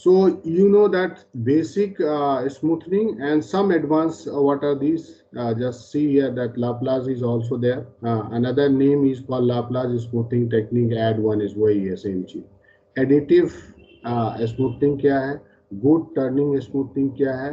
So you know that basic smoothing and some advanced, what are these? Just see here that Laplace is also there. Another name is called Laplace smoothing technique. Add one is वही है same चीज. Additive smoothing क्या है? Good-Turing smoothing क्या है?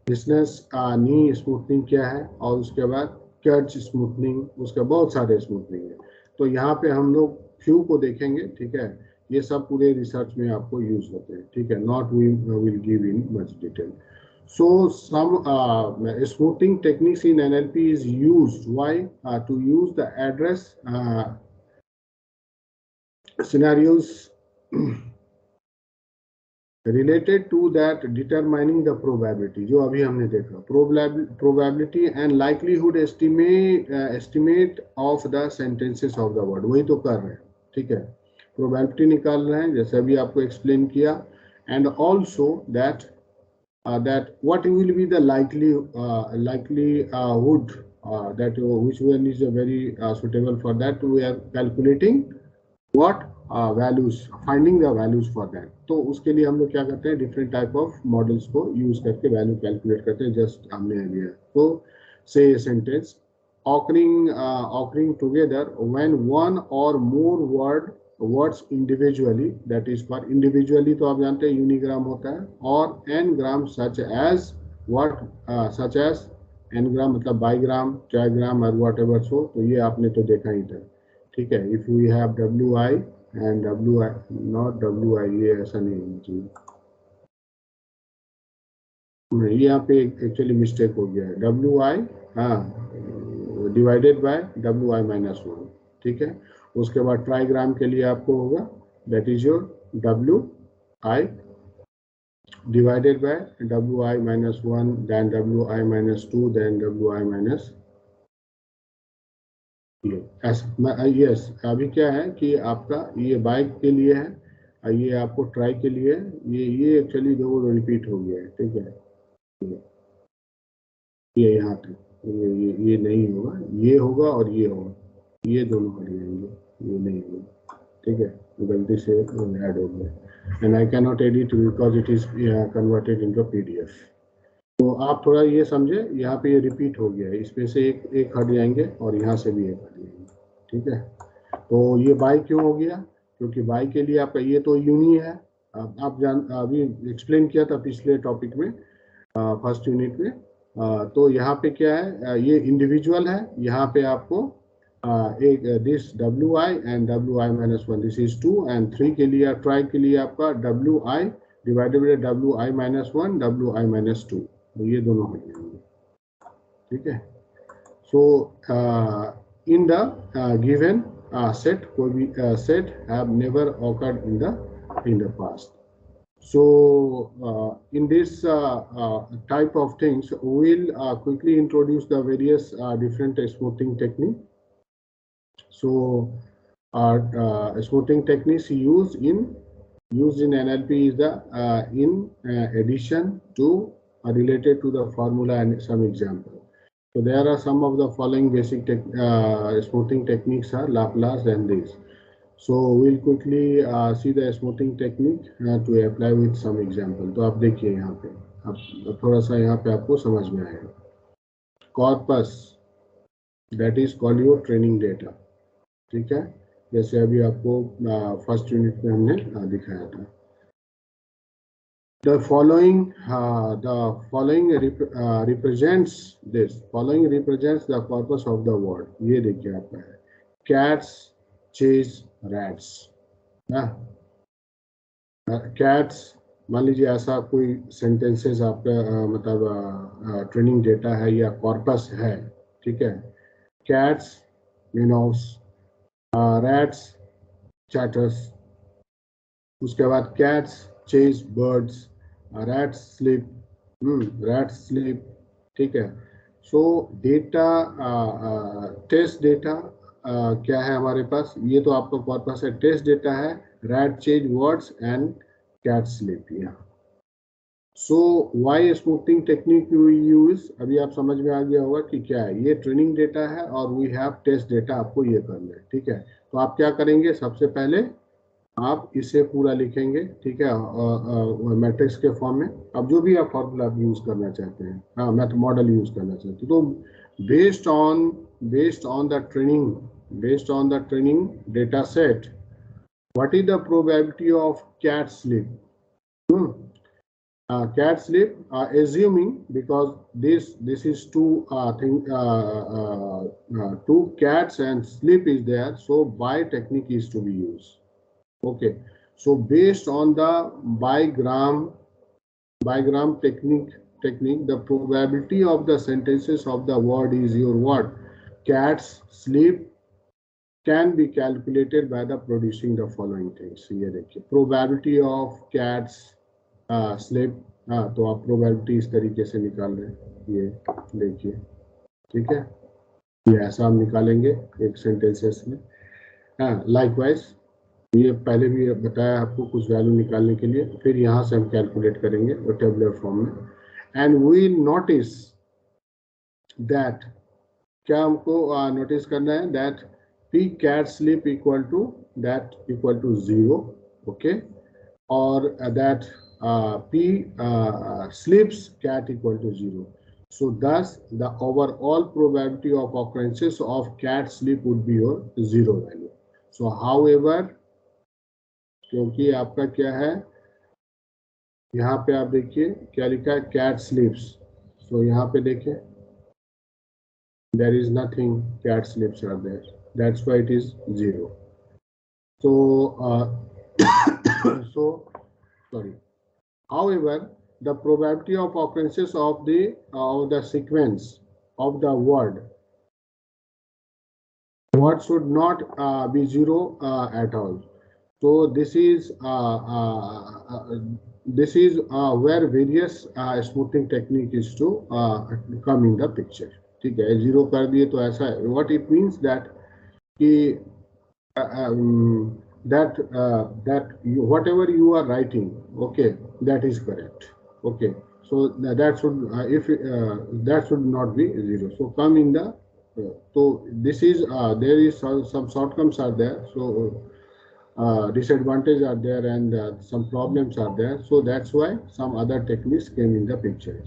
Kneser-Ney smoothing क्या है? और उसके बाद कर्ज स्मूथनिंग, उसके बहुत सारे स्मूथनिंग है. तो यहाँ पे हम लोग फ्यू को देखेंगे, ठीक है. ये सब पूरे रिसर्च में आपको यूज होते हैं, ठीक है. Not we will give in much detail. So some smoothing techniques in NLP is used. Why? To use the address scenarios related to that, determining the probability. जो अभी हमने देखा, probability and likelihood estimate of the sentences of the word. वही तो कर रहे हैं, ठीक है. Probability निकाल रहे हैं, जैसे अभी आपको explain किया, and also that what will be the likelihood that which one is very suitable for that. We are calculating what values, finding the values for that. तो उसके लिए हम लोग क्या करते हैं, different type of models को use करके value calculate करते हैं. Just हमने दिया. तो say a sentence occurring together when one or more words individually, that is for individually तो आप जानते हैं यूनिग्राम होता है, और n-ग्राम such as what such as n-ग्राम मतलब बाईग्राम, ट्राईग्राम और whatever. so तो ये आपने तो देखा ही था, ठीक है. if we have wi and wi, not wi, ये ऐसा नहीं होना चाहिए, ये यहाँ पे एक्चुअली मिस्टेक हो गया है. wi divided by wi minus 1, ठीक है. उसके बाद ट्राईग्राम के लिए आपको होगा that is your wi divided by wi minus 1, then wi minus 2, then wi minus yes. अभी क्या है कि आपका ये बाइक के लिए है, ये आपको ट्राई के लिए है, ये एक्चुअली दो रिपीट हो गया है, ठीक है. ये यहाँ पे ये नहीं होगा, ये होगा और ये होगा, ये दोनों हट जाएंगे, ये नहीं होगा, ठीक है. गलती से ऐड हो गया, and I can not edit because it is converted into PDF. तो आप थोड़ा ये समझे, यहाँ पे ये रिपीट हो गया है, इसमें से एक हट जाएंगे और यहाँ से भी एक हट जाएंगे, ठीक है. तो ये बाई क्यों हो गया, क्योंकि बाई के लिए आपका ये तो यूनि है. आप अभी एक्सप्लेन किया था पिछले टॉपिक में, फर्स्ट यूनिट में. तो यहाँ पे क्या है, ये इंडिविजुअल है, यहाँ पे आपको एक this wi and wi minus 1, this is 2, and 3 के लिए ट्राई के लिए आपका wi divided by wi minus 1, wi minus 2, तो ये दोनों हो जाएंगे, ठीक है. सो इन द गिवन set, कोई भी set have never occurred in the past. So in this type of things, we'll quickly introduce the various different smoothing technique. So smoothing techniques used in NLP is the in addition to related to the formula and some example. So there are some of the following basic smoothing techniques are Laplace and these. So we'll quickly see the smoothing technique to apply with some example. तो आप देखिए यहाँ पे, आप थोड़ा सा यहाँ पे आपको समझ में आएगा. Corpus, that is called your training data, ठीक है. जैसे अभी आपको फर्स्ट यूनिट में हमने दिखाया था. The following represents this. Following represents the corpus of the word. ये देखिए आपका है cats chase rats. Cats, मान लीजिए ऐसा कोई सेंटेंसेस आपका मतलब ट्रेनिंग डेटा है या कॉर्पस है, ठीक है. Cats meows, rats chatters, उसके बाद cats chase birds, rats sleep, ठीक है. सो डेटा टेस्ट डेटा क्या है हमारे पास, ये तो आपका कॉर्पस है. टेस्ट डेटा है rat chase words and cat sleep. यहाँ so why smoothing technique you use, अभी आप समझ में आ गया होगा कि क्या है. ये ट्रेनिंग डेटा है और वी हैव टेस्ट डेटा, आपको ये करना है, ठीक है. तो आप क्या करेंगे, सबसे पहले आप इसे पूरा लिखेंगे, ठीक है, मैट्रिक्स के फॉर्म में। अब जो भी आप फॉर्मूला आप यूज करना चाहते हैं, हाँ मैथ मॉडल यूज करना चाहते हैं, तो based on the training data set, what is the probability of cat sleep? Cat sleep, assuming, because this is two cats and sleep is there, so by technique is to be used. Okay, so based on the bigram technique, the probability of the sentences of the word is your word cats sleep can be calculated by the producing the following things. ये देखिए probability of cats sleep, हाँ तो आप probability इस तरीके से निकाल रहे हैं, ये देखिए, ठीक है, ये ऐसा हम निकालेंगे एक सेंटेंसेस में। हाँ लाइकवाइज ये पहले भी बताया आपको कुछ वैल्यू निकालने के लिए, फिर यहाँ से हम कैलकुलेट करेंगे टेबुलर फॉर्म में। एंड वी नोटिस दैट, क्या हमको नोटिस करना है, that p cat sleep equal to 0, okay, or that p sleeps cat equal to 0. So thus the overall probability of occurrences of cat sleep would be your 0 value. So however, क्योंकि आपका क्या है, यहाँ पे आप देखिए क्या लिखा है, cat sleeps, so यहाँ पे देखें there is nothing, cat sleeps are there, that's why it is 0. So so sorry, however the probability of occurrences of the sequence of the word should not be 0 at all. So this is where various smoothing technique is to come in the picture, ठीक है। 0 कर दिए तो ऐसा है, what it means that कि that whatever you are writing, okay, that is correct, okay, so that should that should not be 0, so come in the so this is there is some shortcomings are there, so disadvantages are there, and some problems are there, so that's why some other techniques came in the picture.